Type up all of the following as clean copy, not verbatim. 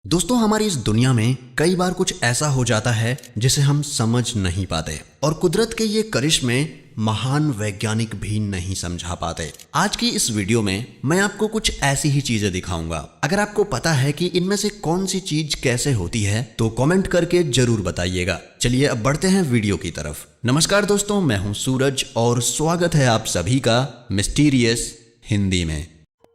दोस्तों, हमारी इस दुनिया में कई बार कुछ ऐसा हो जाता है जिसे हम समझ नहीं पाते और कुदरत के ये करिश्मे महान वैज्ञानिक भी नहीं समझा पाते। आज की इस वीडियो में मैं आपको कुछ ऐसी ही चीजें दिखाऊंगा। अगर आपको पता है कि इनमें से कौन सी चीज कैसे होती है तो कमेंट करके जरूर बताइएगा। चलिए अब बढ़ते हैं वीडियो की तरफ। नमस्कार दोस्तों, मैं हूं सूरज और स्वागत है आप सभी का मिस्टीरियस हिंदी में।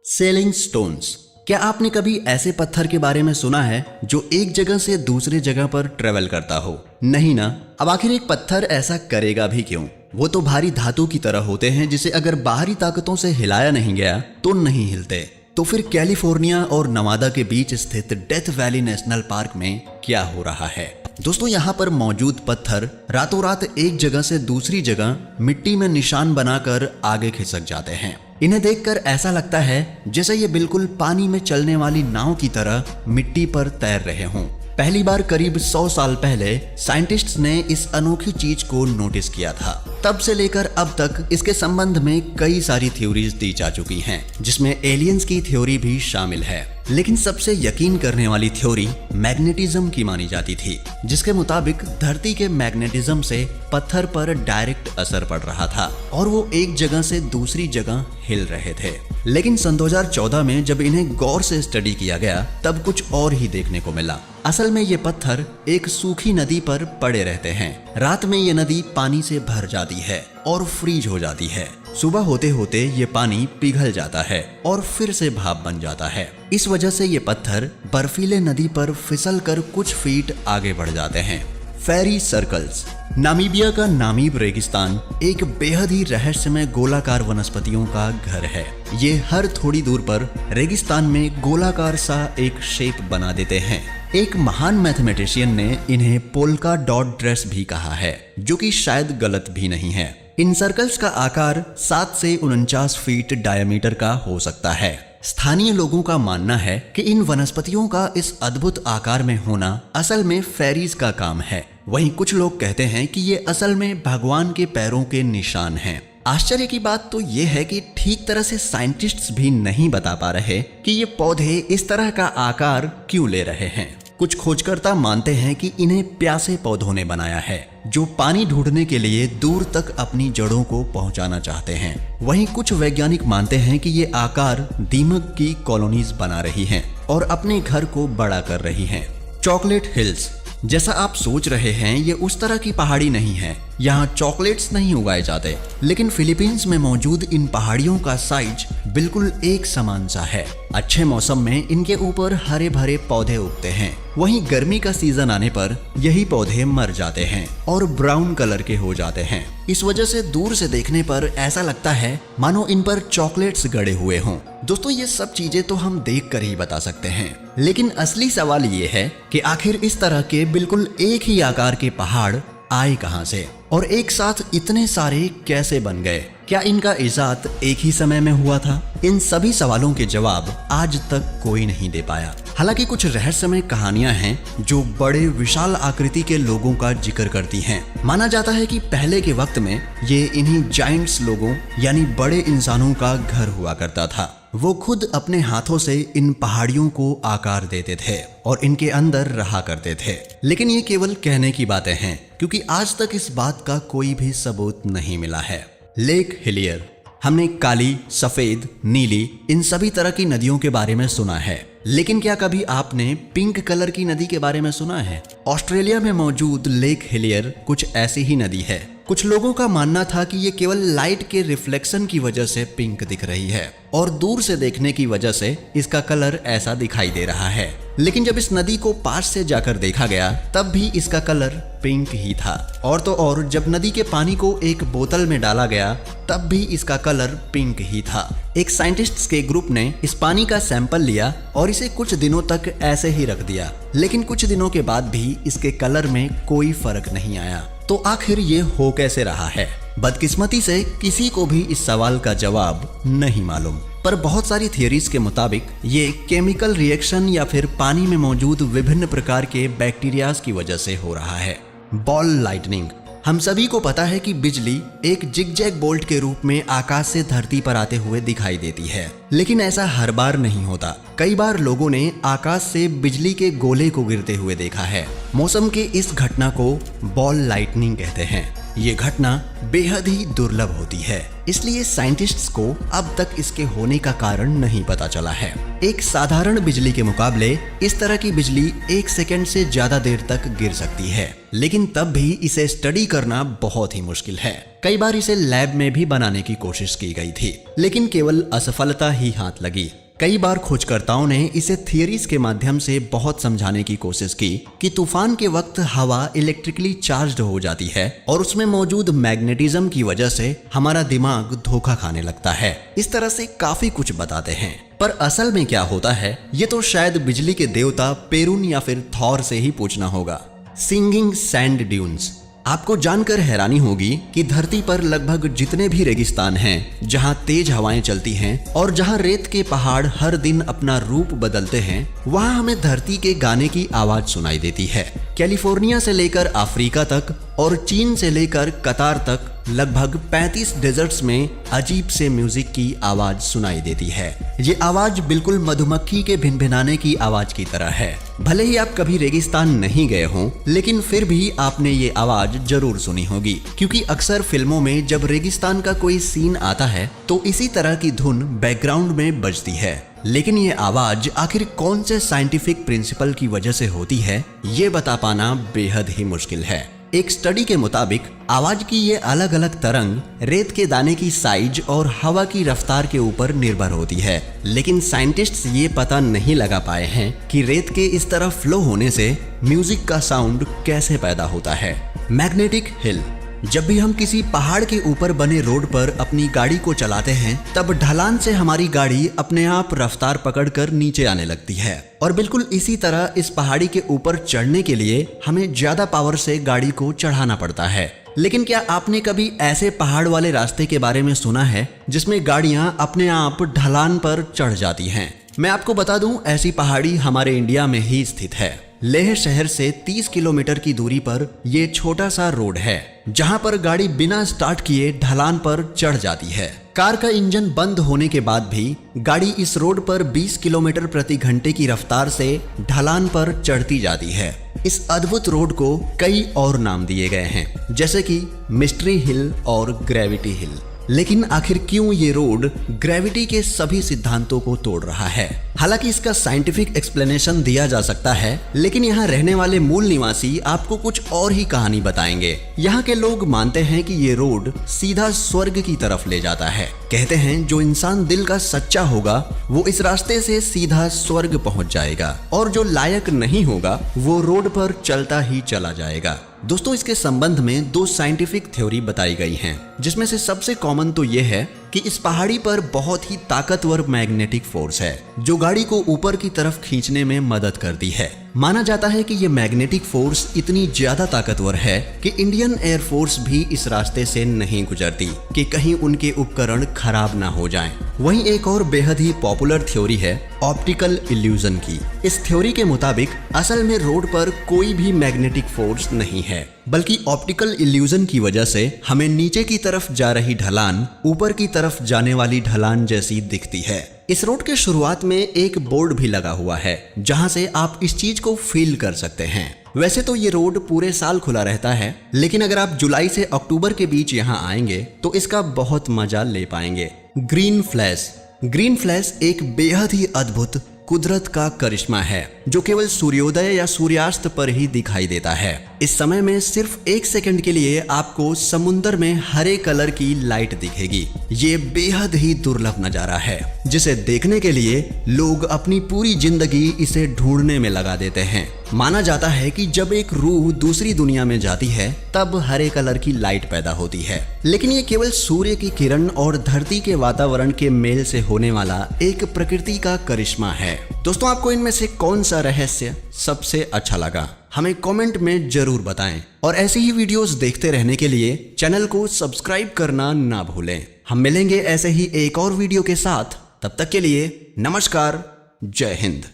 Selling stones. क्या आपने कभी ऐसे पत्थर के बारे में सुना है जो एक जगह से दूसरे जगह पर ट्रेवल करता हो? नहीं ना। अब आखिर एक पत्थर ऐसा करेगा भी क्यों? वो तो भारी धातु की तरह होते हैं जिसे अगर बाहरी ताकतों से हिलाया नहीं गया तो नहीं हिलते। तो फिर कैलिफोर्निया और नवादा के बीच स्थित डेथ वैली नेशनल पार्क में क्या हो रहा है? दोस्तों, यहाँ पर मौजूद पत्थर रातों रात एक जगह से दूसरी जगह मिट्टी में निशान बनाकर आगे खिसक जाते हैं। इन्हें देखकर ऐसा लगता है जैसे ये बिल्कुल पानी में चलने वाली नाव की तरह मिट्टी पर तैर रहे हों। पहली बार करीब 100 साल पहले साइंटिस्ट्स ने इस अनोखी चीज को नोटिस किया था। तब से लेकर अब तक इसके संबंध में कई सारी थ्योरीज दी जा चुकी हैं, जिसमें एलियंस की थ्योरी भी शामिल है। लेकिन सबसे यकीन करने वाली थ्योरी मैग्नेटिज्म की मानी जाती थी, जिसके मुताबिक धरती के मैग्नेटिज्म से पत्थर पर डायरेक्ट असर पड़ रहा था और वो एक जगह से दूसरी जगह हिल रहे थे। लेकिन सन 2014 में जब इन्हें गौर से स्टडी किया गया तब कुछ और ही देखने को मिला। असल में ये पत्थर एक सूखी नदी पर पड़े रहते हैं। रात में ये नदी पानी से भर जाती है और फ्रीज हो जाती है। सुबह होते होते ये पानी पिघल जाता है और फिर से भाप बन जाता है। इस वजह से ये पत्थर बर्फीले नदी पर फिसल कर कुछ फीट आगे बढ़ जाते हैं। फेरी सर्कल्स। नामीबिया का नामीब रेगिस्तान एक बेहद ही रहस्यमय गोलाकार वनस्पतियों का घर है। ये हर थोड़ी दूर पर रेगिस्तान में गोलाकार सा एक शेप बना देते हैं। एक महान मैथमेटिशियन ने इन्हें पोल्का डॉट ड्रेस भी कहा है, जो कि शायद गलत भी नहीं है। इन सर्कल्स का आकार 7 से 49 फीट डायमीटर का हो सकता है। स्थानीय लोगों का मानना है कि इन वनस्पतियों का इस अद्भुत आकार में होना असल में फेरीज का काम है। वहीं कुछ लोग कहते हैं कि ये असल में भगवान के पैरों के निशान हैं। आश्चर्य की बात तो ये है कि ठीक तरह से साइंटिस्ट्स भी नहीं बता पा रहे कि ये पौधे इस तरह का आकार क्यों ले रहे हैं। कुछ खोजकर्ता मानते हैं कि इन्हें प्यासे पौधों ने बनाया है, जो पानी ढूंढने के लिए दूर तक अपनी जड़ों को पहुंचाना चाहते हैं। वहीं कुछ वैज्ञानिक मानते हैं कि ये आकार दीमक की कॉलोनीज बना रही हैं और अपने घर को बड़ा कर रही हैं। Chocolate hills. जैसा आप सोच रहे हैं, ये उस तरह की पहाड़ी नहीं है। यहाँ चॉकलेट्स नहीं उगाए जाते, लेकिन फिलीपींस में मौजूद इन पहाड़ियों का साइज बिल्कुल एक समान सा है। अच्छे मौसम में इनके ऊपर हरे भरे पौधे उगते हैं। वहीं गर्मी का सीजन आने पर यही पौधे मर जाते हैं और ब्राउन कलर के हो जाते हैं। इस वजह से दूर से देखने पर ऐसा लगता है मानो इन पर चॉकलेट्स गड़े हुए हों। दोस्तों, ये सब चीजें तो हम देख कर ही बता सकते हैं, लेकिन असली सवाल ये है कि आखिर इस तरह के बिल्कुल एक ही आकार के पहाड़ आए कहां से और एक साथ इतने सारे कैसे बन गए? क्या इनका इजाद एक ही समय में हुआ था? इन सभी सवालों के जवाब आज तक कोई नहीं दे पाया। हालांकि कुछ रहस्यमय कहानियां हैं जो बड़े विशाल आकृति के लोगों का जिक्र करती हैं। माना जाता है कि पहले के वक्त में ये इन्हीं जायंट्स लोगों यानी बड़े इंसानों का घर हुआ करता था। वो खुद अपने हाथों से इन पहाड़ियों को आकार देते थे और इनके अंदर रहा करते थे। लेकिन ये केवल कहने की बातें हैं, क्योंकि आज तक इस बात का कोई भी सबूत नहीं मिला है। Lake Hillier. हमने काली, सफेद, नीली इन सभी तरह की नदियों के बारे में सुना है, लेकिन क्या कभी आपने पिंक कलर की नदी के बारे में सुना है? ऑस्ट्रेलिया में मौजूद लेक हिलियर कुछ ऐसी ही नदी है। कुछ लोगों का मानना था कि ये केवल लाइट के रिफ्लेक्शन की वजह से पिंक दिख रही है और दूर से देखने की वजह से इसका कलर ऐसा दिखाई दे रहा है। लेकिन जब इस नदी को पास से जाकर देखा गया तब भी इसका कलर पिंक ही था। और तो और जब नदी के पानी को एक बोतल में डाला गया तब भी इसका कलर पिंक ही था। एक साइंटिस्ट्स के ग्रुप ने इस पानी का सैंपल लिया और इसे कुछ दिनों तक ऐसे ही रख दिया, लेकिन कुछ दिनों के बाद भी इसके कलर में कोई फर्क नहीं आया। तो आखिर ये हो कैसे रहा है? बदकिस्मती से किसी को भी इस सवाल का जवाब नहीं मालूम, पर बहुत सारी थियरीज के मुताबिक ये केमिकल रिएक्शन या फिर पानी में मौजूद विभिन्न प्रकार के बैक्टीरियाज की वजह से हो रहा है। Ball lightning. हम सभी को पता है कि बिजली एक जिगजैग बोल्ट के रूप में आकाश से धरती पर आते हुए दिखाई देती है, लेकिन ऐसा हर बार नहीं होता। कई बार लोगों ने आकाश से बिजली के गोले को गिरते हुए देखा है। मौसम के इस घटना को बॉल लाइटनिंग कहते हैं। ये घटना बेहद ही दुर्लभ होती है, इसलिए साइंटिस्ट्स को अब तक इसके होने का कारण नहीं पता चला है। एक साधारण बिजली के मुकाबले इस तरह की बिजली 1 सेकंड से ज्यादा देर तक गिर सकती है, लेकिन तब भी इसे स्टडी करना बहुत ही मुश्किल है। कई बार इसे लैब में भी बनाने की कोशिश की गई थी, लेकिन केवल असफलता ही हाथ लगी। कई बार खोजकर्ताओं ने इसे थियरीज के माध्यम से बहुत समझाने की कोशिश की कि तूफान के वक्त हवा इलेक्ट्रिकली चार्ज्ड हो जाती है और उसमें मौजूद मैग्नेटिज्म की वजह से हमारा दिमाग धोखा खाने लगता है। इस तरह से काफी कुछ बताते हैं, पर असल में क्या होता है ये तो शायद बिजली के देवता पेरुन या फिर थॉर से ही पूछना होगा। Singing sand dunes. आपको जानकर हैरानी होगी कि धरती पर लगभग जितने भी रेगिस्तान हैं, जहां तेज हवाएं चलती हैं और जहां रेत के पहाड़ हर दिन अपना रूप बदलते हैं, वहां हमें धरती के गाने की आवाज सुनाई देती है। कैलिफोर्निया से लेकर अफ्रीका तक और चीन से लेकर कतार तक लगभग 35 डेजर्ट्स में अजीब से म्यूजिक की आवाज सुनाई देती है। ये आवाज बिल्कुल मधुमक्खी के भिनभिनाने की आवाज की तरह है। भले ही आप कभी रेगिस्तान नहीं गए हों, लेकिन फिर भी आपने ये आवाज जरूर सुनी होगी, क्योंकि अक्सर फिल्मों में जब रेगिस्तान का कोई सीन आता है तो इसी तरह की धुन बैकग्राउंड में बजती है। लेकिन ये आवाज आखिर कौन से साइंटिफिक प्रिंसिपल की वजह से होती है, ये बता पाना बेहद ही मुश्किल है। एक स्टडी के मुताबिक आवाज की ये अलग अलग तरंग रेत के दाने की साइज और हवा की रफ्तार के ऊपर निर्भर होती है, लेकिन साइंटिस्ट्स ये पता नहीं लगा पाए हैं कि रेत के इस तरह फ्लो होने से म्यूजिक का साउंड कैसे पैदा होता है। Magnetic hill. जब भी हम किसी पहाड़ के ऊपर बने रोड पर अपनी गाड़ी को चलाते हैं, तब ढलान से हमारी गाड़ी अपने आप रफ्तार पकड़कर नीचे आने लगती है, और बिल्कुल इसी तरह इस पहाड़ी के ऊपर चढ़ने के लिए हमें ज्यादा पावर से गाड़ी को चढ़ाना पड़ता है। लेकिन क्या आपने कभी ऐसे पहाड़ वाले रास्ते के बारे में सुना है जिसमें गाड़ियां अपने आप ढलान पर चढ़ जाती हैं? मैं आपको बता दूं, ऐसी पहाड़ी हमारे इंडिया में ही स्थित है। लेह शहर से 30 किलोमीटर की दूरी पर ये छोटा सा रोड है, जहां पर गाड़ी बिना स्टार्ट किए ढलान पर चढ़ जाती है। कार का इंजन बंद होने के बाद भी गाड़ी इस रोड पर 20 किलोमीटर प्रति घंटे की रफ्तार से ढलान पर चढ़ती जाती है। इस अद्भुत रोड को कई और नाम दिए गए हैं, जैसे कि मिस्ट्री हिल और ग्रेविटी हिल। लेकिन आखिर क्यों ये रोड ग्रेविटी के सभी सिद्धांतों को तोड़ रहा है? हालांकि इसका साइंटिफिक एक्सप्लेनेशन दिया जा सकता है, लेकिन यहाँ रहने वाले मूल निवासी आपको कुछ और ही कहानी बताएंगे। यहाँ के लोग मानते हैं कि ये रोड सीधा स्वर्ग की तरफ ले जाता है। कहते हैं जो इंसान दिल का सच्चा होगा वो इस रास्ते से सीधा स्वर्ग पहुंच जाएगा, और जो लायक नहीं होगा वो रोड पर चलता ही चला जाएगा। दोस्तों, इसके संबंध में 2 साइंटिफिक थ्योरी बताई गई हैं, जिसमें से सबसे कॉमन तो ये है कि इस पहाड़ी पर बहुत ही ताकतवर मैग्नेटिक फोर्स है, जो गाड़ी को ऊपर की तरफ खींचने में मदद करती है। माना जाता है कि ये मैग्नेटिक फोर्स इतनी ज्यादा ताकतवर है कि इंडियन एयरफोर्स भी इस रास्ते से नहीं गुजरती कि कहीं उनके उपकरण खराब ना हो जाएं। वहीं एक और बेहद ही पॉपुलर थ्योरी है ऑप्टिकल इल्यूजन की। इस थ्योरी के मुताबिक असल में रोड पर कोई भी मैग्नेटिक फोर्स नहीं है, बल्कि ऑप्टिकल इल्यूजन की वजह से हमें नीचे की तरफ जा रही ढलान ऊपर की तरफ जाने वाली ढलान जैसी दिखती है। इस रोड के शुरुआत में एक बोर्ड भी लगा हुआ है, जहां से आप इस चीज को फील कर सकते हैं। वैसे तो ये रोड पूरे साल खुला रहता है, लेकिन अगर आप जुलाई से अक्टूबर के बीच यहाँ आएंगे तो इसका बहुत मजा ले पाएंगे। Green flash. ग्रीन फ्लैश एक बेहद ही अद्भुत कुदरत का करिश्मा है, जो केवल सूर्योदय या सूर्यास्त पर ही दिखाई देता है। इस समय में सिर्फ 1 सेकंड के लिए आपको समुंदर में हरे कलर की लाइट दिखेगी। ये बेहद ही दुर्लभ नजारा है, जिसे देखने के लिए लोग अपनी पूरी जिंदगी इसे ढूंढने में लगा देते हैं। माना जाता है कि जब एक रूह दूसरी दुनिया में जाती है तब हरे कलर की लाइट पैदा होती है, लेकिन ये केवल सूर्य की किरण और धरती के वातावरण के मेल से होने वाला एक प्रकृति का करिश्मा है। दोस्तों, आपको इनमें से कौन सा रहस्य सबसे अच्छा लगा, हमें कमेंट में जरूर बताएं, और ऐसी ही वीडियोस देखते रहने के लिए चैनल को सब्सक्राइब करना ना भूलें। हम मिलेंगे ऐसे ही एक और वीडियो के साथ, तब तक के लिए नमस्कार, जय हिंद।